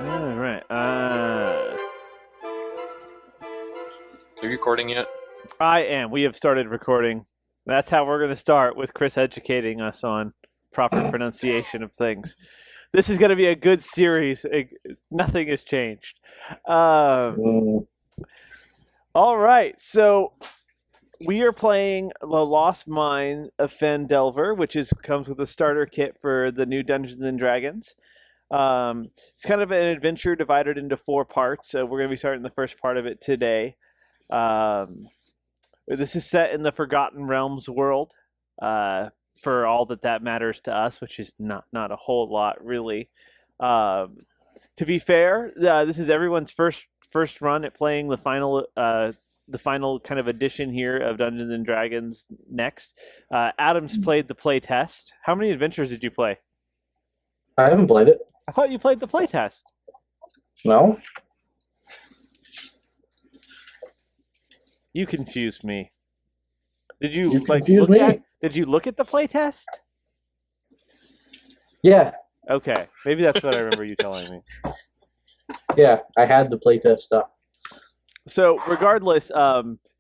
All right. Are you recording yet? I am. We have started recording. That's how we're going to start, with Chris educating us on proper pronunciation of things. This is going to be a good series. Nothing has changed. Mm, All right. So we are playing The Lost Mine of Phandelver, which comes with a starter kit for the new Dungeons and Dragons. It's kind of an adventure divided into 4 parts. We're going to be starting the first part of it today. This is set in the Forgotten Realms world, for all that matters to us, which is not a whole lot, really. To be fair, this is everyone's first run at playing the final kind of edition here of Dungeons and Dragons. Next, Adam's played the play test. How many adventures did you play? I haven't played it. I thought you played the play test. No? You confused me. Did you, You like confused look me. at? Did you look at the play test? Yeah, Okay, maybe that's what I remember you telling me. yeah, I had the playtest stuff. So, regardless,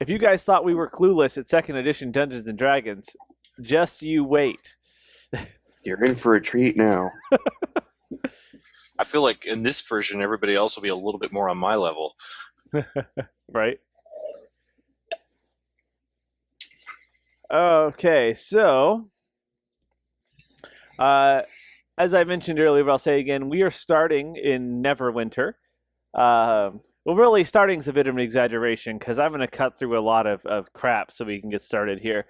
if you guys thought we were clueless at second edition Dungeons and Dragons, just you wait. You're in for a treat now. I feel like in this version, everybody else will be a little bit more on my level. Right? Okay, so as I mentioned earlier, but I'll say again, we are starting in Neverwinter. Well, really, starting is a bit of an exaggeration because I'm going to cut through a lot of crap so we can get started here.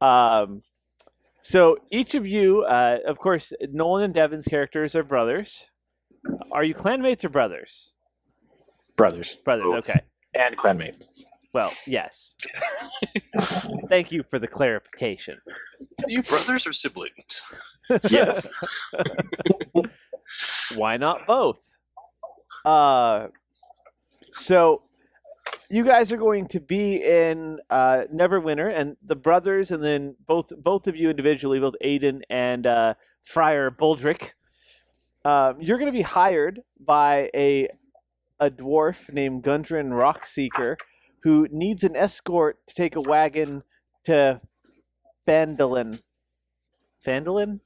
So each of you, of course, Nolan and Devin's characters are brothers. Are you clanmates or brothers? Brothers. Brothers, Both. okay. And clanmate. Well, yes. Thank you for the clarification. Are you brothers or siblings? Yes. Why not both? So you guys are going to be in Neverwinter, and the brothers, and then both of you individually, both Aiden and Friar Buldrick, you're going to be hired by a dwarf named Gundren Rockseeker, who needs an escort to take a wagon to Phandelver. Phandelver?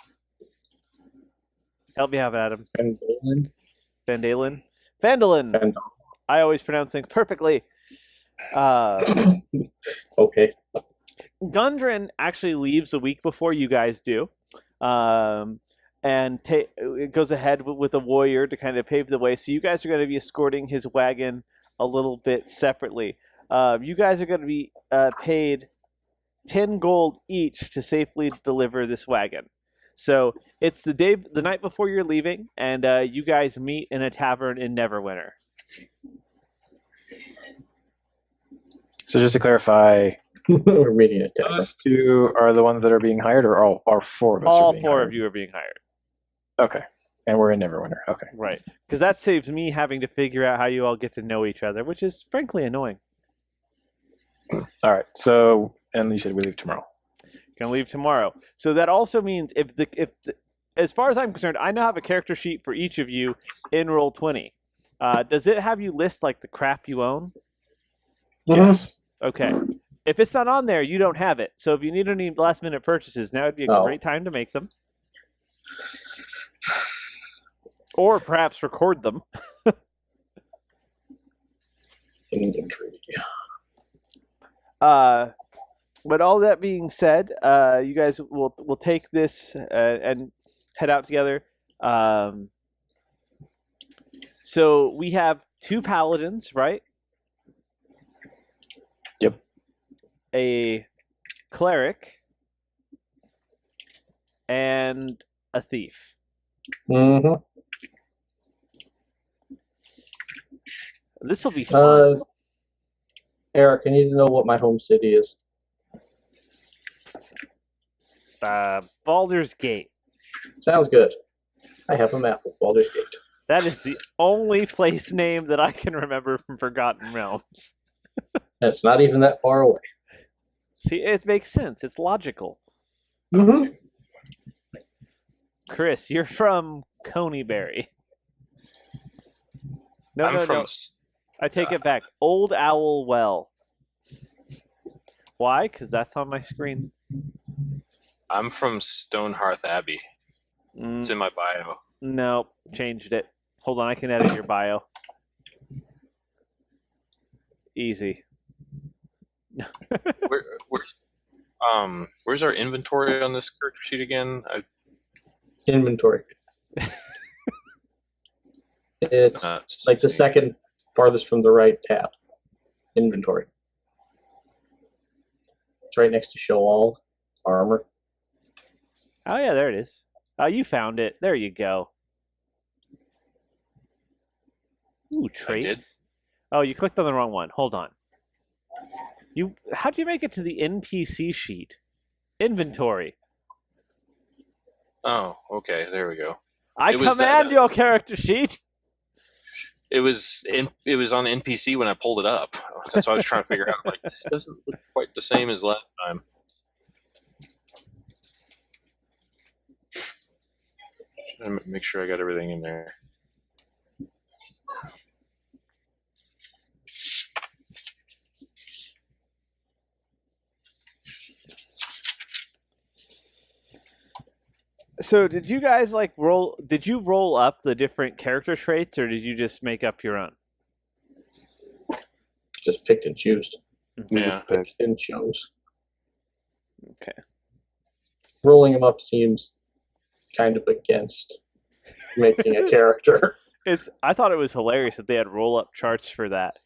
Help me out, Adam. And Phandelver. I always pronounce things perfectly. okay. Gundren actually leaves a week before you guys do, and it goes ahead with a warrior to kind of pave the way. So you guys are going to be escorting his wagon a little bit separately. You guys are going to be paid 10 gold each to safely deliver this wagon. So it's the night before you're leaving, and you guys meet in a tavern in Neverwinter. So just to clarify, We're reading it down. those 2 are the ones that are being hired, or all 4 of us All are being 4 hired? of you are being hired. Okay. And we're in Neverwinter. Okay. Right. Because that saves me having to figure out how you all get to know each other, which is frankly annoying. All right. So, and you said we leave tomorrow. Gonna leave tomorrow. So that also means as far as I'm concerned, I now have a character sheet for each of you in Roll20. Does it have you list like the crap you own? Yes. Okay. If it's not on there, you don't have it. So if you need any last minute purchases, now would be a great time to make them. Or perhaps record them. Inventory. But all that being said, you guys will take this and head out together. So we have 2 paladins, right? Yep. A cleric and a thief. Mm-hmm. This will be fun. Eric, I need to know what my home city is. Baldur's Gate. Sounds good. I have a map with Baldur's Gate. That is the only place name that I can remember from Forgotten Realms. And it's not even that far away. See, it makes sense. It's logical. Mm-hmm. Chris, you're from Coneyberry. No, I'm no, from. no. I take it back. Old Owl Well. Why? Because that's on my screen. I'm from Stonehearth Abbey. It's in my bio. No, changed it. Hold on, I can edit your bio. Easy. Where's our inventory on this character sheet again? Inventory. It's like the second farthest from the right tab. Inventory. It's right next to show all armor. Oh yeah, there it is. Oh, you found it. There you go. Ooh, traits. did? Oh, you clicked on the wrong one. Hold on. How'd you make it to the NPC sheet? Inventory. Oh, okay. There we go. I command your character sheet. It was on NPC when I pulled it up. That's why I was trying to figure out. Like, this doesn't look quite the same as last time. Trying to make sure I got everything in there. So did you guys did you roll up the different character traits, or did you just make up your own? Just picked and chose. Yeah. Picked and chose. Okay. Rolling them up seems kind of against making a character. I thought it was hilarious that they had roll up charts for that.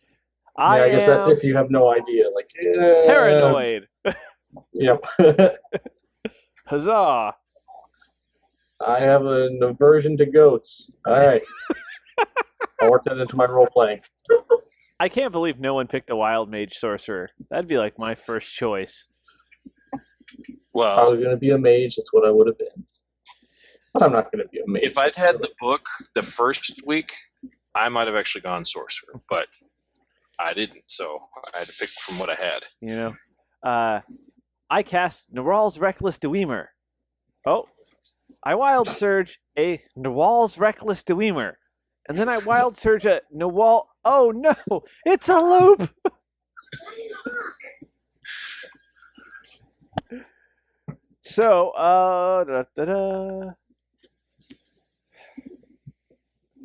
Yeah, I guess that's if you have no idea. Like paranoid. Yep. Huzzah! I have an aversion to goats. All right. I'll work that into my role playing. I can't believe no one picked a wild mage sorcerer. That'd be like my first choice. Well, I was going to be a mage. That's what I would have been. But I'm not going to be a mage. if I'd had the book the first week, I might have actually gone sorcerer, but I didn't, so I had to pick from what I had. You know, I cast Nawal's Reckless Dweemer. Oh, I Wild Surge a Nawal's Reckless Dweemer. And then I Wild Surge a Nawal. Oh no, it's a loop! So,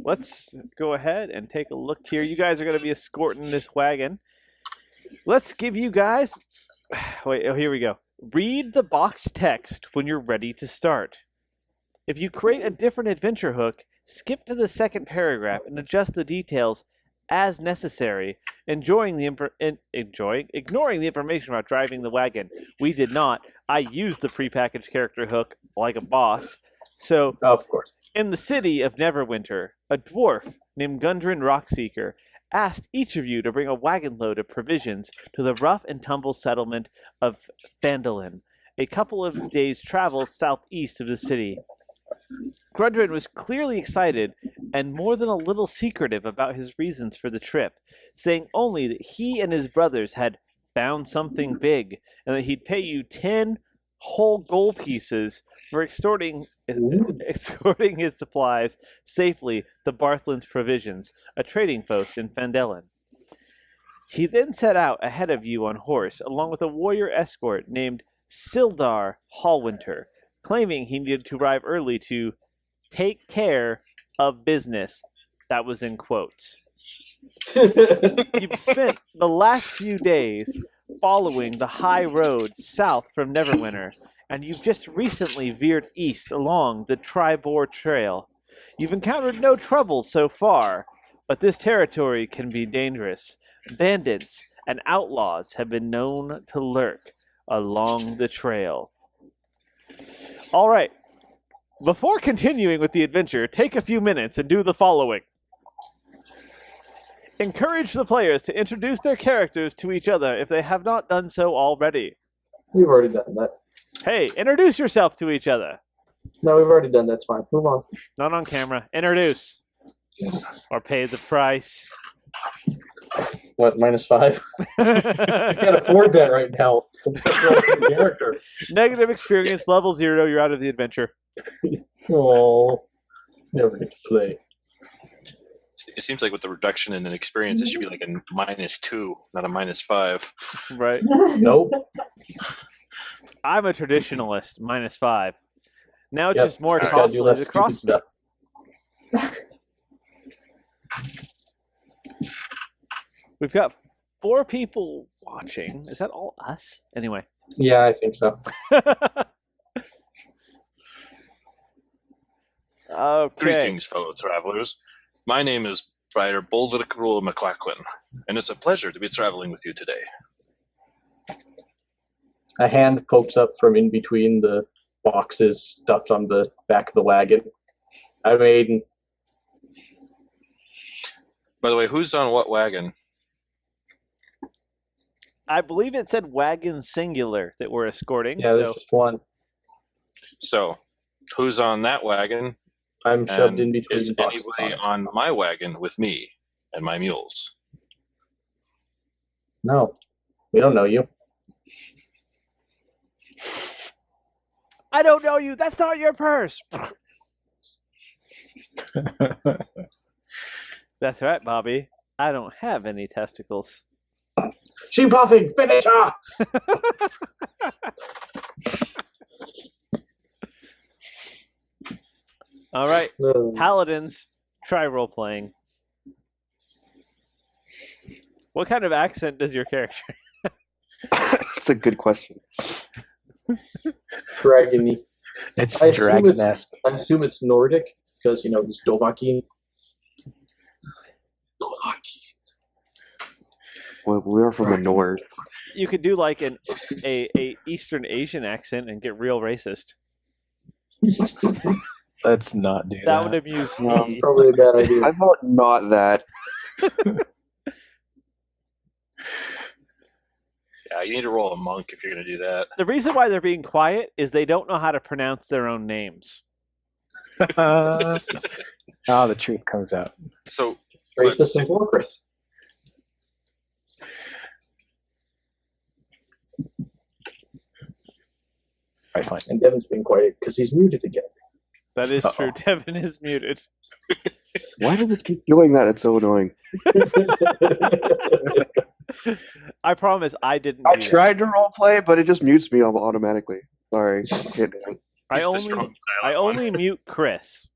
let's go ahead and take a look here. You guys are going to be escorting this wagon. Let's give you guys... Wait, oh, here we go. Read the box text when you're ready to start. If you create a different adventure hook, skip to the second paragraph and adjust the details as necessary, ignoring the information about driving the wagon. We did not. I used the prepackaged character hook like a boss. So, of course. In the city of Neverwinter, a dwarf named Gundren Rockseeker asked each of you to bring a wagon load of provisions to the rough and tumble settlement of Phandelver, a couple of days' travel southeast of the city. Gundren was clearly excited and more than a little secretive about his reasons for the trip, saying only that he and his brothers had found something big and that he'd pay you 10 whole gold pieces for escorting his supplies safely to Barthlin's Provisions, a trading post in Phandelver. He then set out ahead of you on horse, along with a warrior escort named Sildar Hallwinter, claiming he needed to arrive early to take care of business. That was in quotes. You've spent the last few days following the high road south from Neverwinter, and you've just recently veered east along the Tribor Trail. You've encountered no trouble so far, but this territory can be dangerous. Bandits and outlaws have been known to lurk along the trail. All right. Before continuing with the adventure, take a few minutes and do the following. Encourage the players to introduce their characters to each other if they have not done so already. We've already done that. Hey, introduce yourself to each other. No, we've already done that. It's fine. Move on. Not on camera. Introduce. Or pay the price. What, -5? I can't afford that right now. Character. Negative experience, level 0, you're out of the adventure. Oh, never get to play. It seems like with the reduction in an experience, it should be like a -2, not a -5. Right. Nope. I'm a traditionalist, -5. Now it's Yep, just more just gotta do costly less to stupid cross me. stuff. We've got 4 people watching. Is that all us? Anyway. Yeah, I think so. Okay. Greetings, fellow travelers. My name is Friar Boldrick Rule McLachlan, and it's a pleasure to be traveling with you today. A hand pokes up from in between the boxes stuffed on the back of the wagon. I made. By the way, who's on what wagon? I believe it said wagon singular that we're escorting. Yeah, there's just one. So, who's on that wagon? I'm shoved in And between is the boxes. anybody on my wagon with me and my mules? No, we don't know you. I don't know you. That's not your purse. That's right, Bobby. I don't have any testicles. Sheep puffing, finish her! All right, No. Paladins, try role playing. What kind of accent does your character? That's a good question. Dragony. It's I assume Dragon it's, Nest. I assume it's Nordic because he's Dovahkiin. Dovahkiin. Well, we're from the north. You could do like a Eastern Asian accent and get real racist. Let's not do That that. would amuse No, me. probably a bad idea. I thought not that. Yeah, you need to roll a monk if you're going to do that. The reason why they're being quiet is they don't know how to pronounce their own names. Oh, the truth comes out. So, Racist and corporate. Right, fine. And Devin's being quiet because he's muted again. That is true. Devin is muted. Why does it keep doing that? It's so annoying. I promise I didn't. I do that. tried to roleplay, but it just mutes me automatically. Sorry. Can't do it. I he's the only strong I silent one. only mute Chris.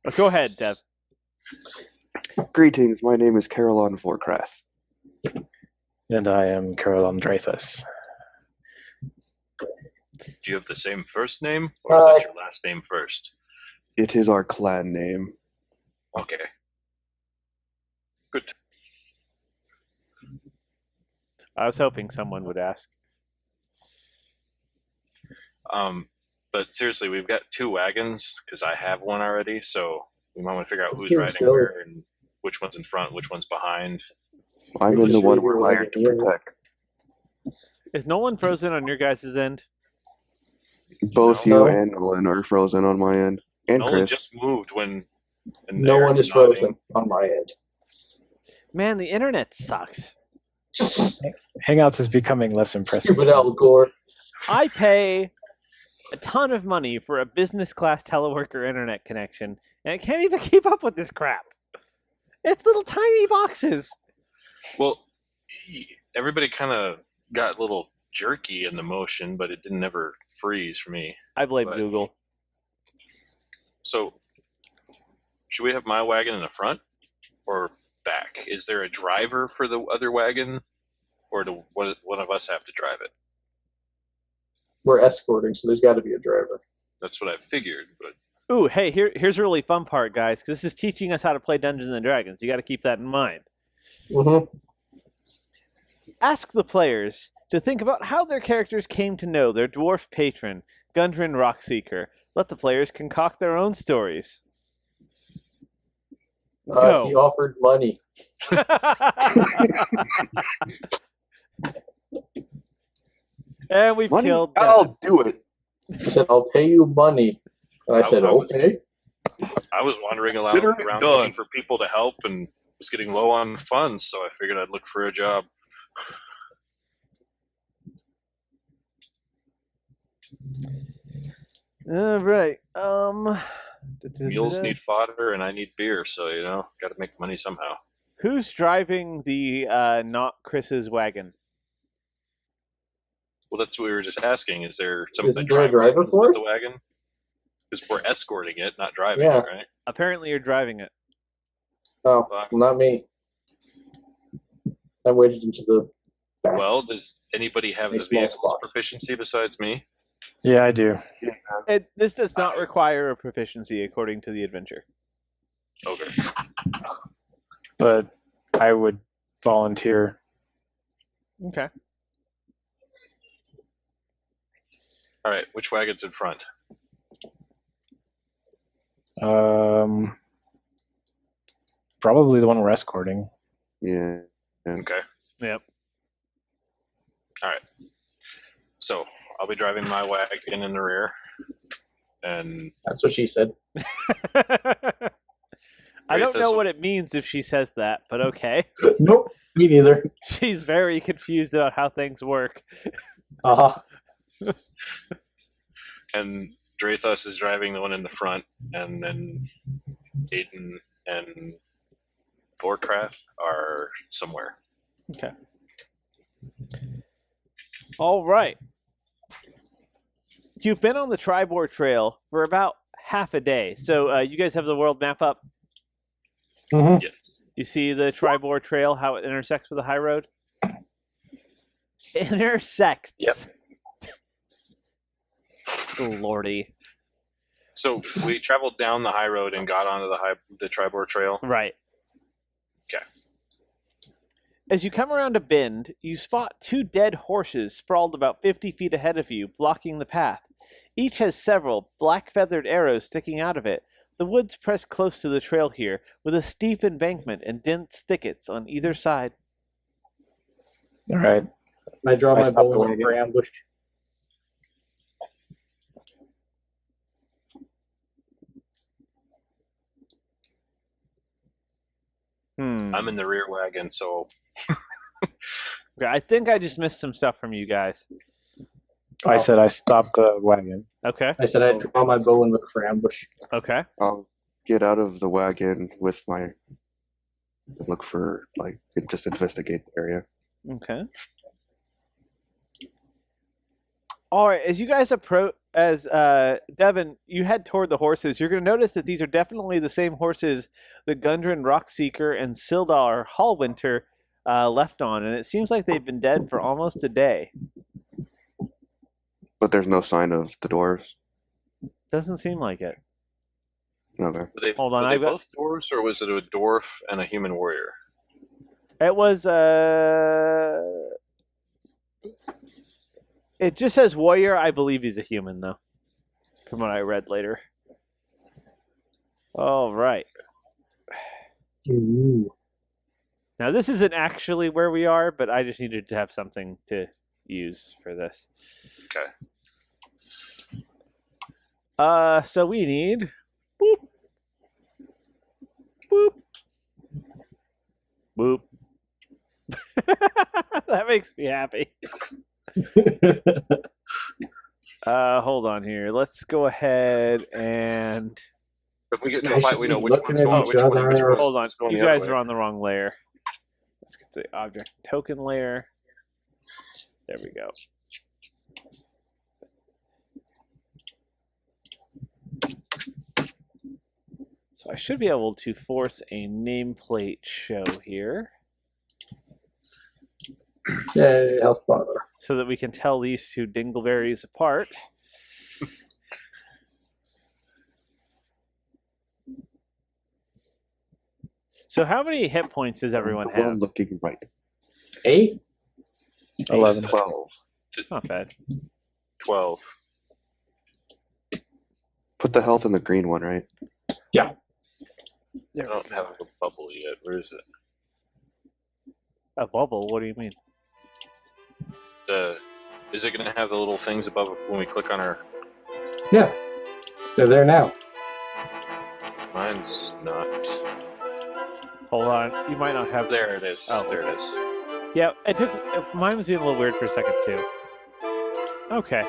But go ahead, Dev. Greetings, my name is Caroline Forcraft. And I am Caroline Dreyfus. Do you have the same first name, or is that your last name first? It is our clan name. Okay. Good. I was hoping someone would ask. But seriously, we've got 2 wagons because I have one already, so we might want to figure out who's Seems riding silly. where and which one's in front, which one's behind. I'm You're in the just one really we're hired to wagon, yeah. protect. Is Nolan frozen on your guys' end? Both No. you and Nolan are frozen on my end. And Nolan Chris. just moved when. and No one Aaron's is nodding. frozen on my end. Man, the internet sucks. Hangouts is becoming less impressive. Stupid Al Gore. I pay a ton of money for a business class teleworker internet connection, and I can't even keep up with this crap. It's little tiny boxes. Well, everybody kind of got a little jerky in the motion, but it didn't ever freeze for me. I blame But- Google. So, should we have my wagon in the front or back? Is there a driver for the other wagon, or do one of us have to drive it? We're escorting, so there's got to be a driver. That's what I figured, but Ooh, hey, here's a really fun part, guys, because this is teaching us how to play Dungeons and Dragons. You got to keep that in mind. Mm-hmm. Ask the players to think about how their characters came to know their dwarf patron, Gundren Rockseeker. Let the players concoct their own stories. Go. He offered money. And we've Money? killed Devin. I'll do it. He said, "I'll pay you money," and I said, I was- "Okay." I was wandering around Consider it done. looking for people to help and was getting low on funds, so I figured I'd look for a job. All right. Mules need fodder, and I need beer, so got to make money somehow. Who's driving the not Chris's wagon? Well, that's what we were just asking. Is there somebody Isn't there a driver wagons for with it? the wagon? Because we're escorting it, not driving Yeah. it, right? Apparently, you're driving it. Oh, well, not me. I wedged into the back. Well, does anybody have A the small vehicle's spot. proficiency besides me? Yeah, I do. This does not require a proficiency according to the adventure. Okay. But I would volunteer. Okay. All right. Which wagon's in front? Probably the one we're escorting. Yeah. Okay. Yep. All right. So I'll be driving my wagon in the rear, and That's what she said. I don't know Thistle. what it means if she says that, but okay. Nope, me neither. She's very confused about how things work. and Drathos is driving the one in the front, and then Aiden and Vorkrath are somewhere. Okay. All right. You've been on the Tribor Trail for about half a day. So you guys have the world map up? Mm-hmm. Yes. You see the Tribor Trail, how it intersects with the high road? Intersects. Yep. Lordy. So we traveled down the high road and got onto the Tribor Trail. Right. Okay. As you come around a bend, you spot two dead horses sprawled about 50 feet ahead of you, blocking the path. Each has several black-feathered arrows sticking out of it. The woods press close to the trail here, with a steep embankment and dense thickets on either side. All right. I draw I my stopped the bow wagon. for ambush. I'm in the rear wagon, so Okay, I think I just missed some stuff from you guys. I said I stopped the wagon. Okay. I said I'd draw my bow and look for ambush. Okay. I'll get out of the wagon with my look for just investigate the area. Okay. All right. As you guys approach, Devin, you head toward the horses. You're going to notice that these are definitely the same horses that Gundren Rockseeker and Sildar Hallwinter left on, and it seems like they've been dead for almost a day. But there's no sign of the doors. Doesn't seem like it. No, there. Hold on, Were they I've got- both dwarves, or was it a dwarf and a human warrior? It was it just says warrior. I believe he's a human though, from what I read later. All right. Ooh. Now this isn't actually where we are, but I just needed to have something to use for this. Okay. So we need boop, boop, boop. That makes me happy. Hold on here. Let's go ahead and If we get into I a fight, should we be know which looking one's at going. each Which one? other. Which one's hold on. going You the other guys way. are on the wrong layer. Let's get the object token layer. There we go. So I should be able to force a nameplate show here Yay, health bar. so that we can tell these two dingleberries apart. So how many hit points does everyone The one have? looking right. 8? 11. 12. It's not bad. 12. Put the health in the green one, right? I don't have a bubble yet. Where is it? A bubble? What do you mean? Is it going to have the little things above when we click on our? Yeah. They're there now. Mine's not. Hold on. You might not have. There it is. Oh. There it is. Yeah, it took. Mine was being a little weird for a second too. Okay.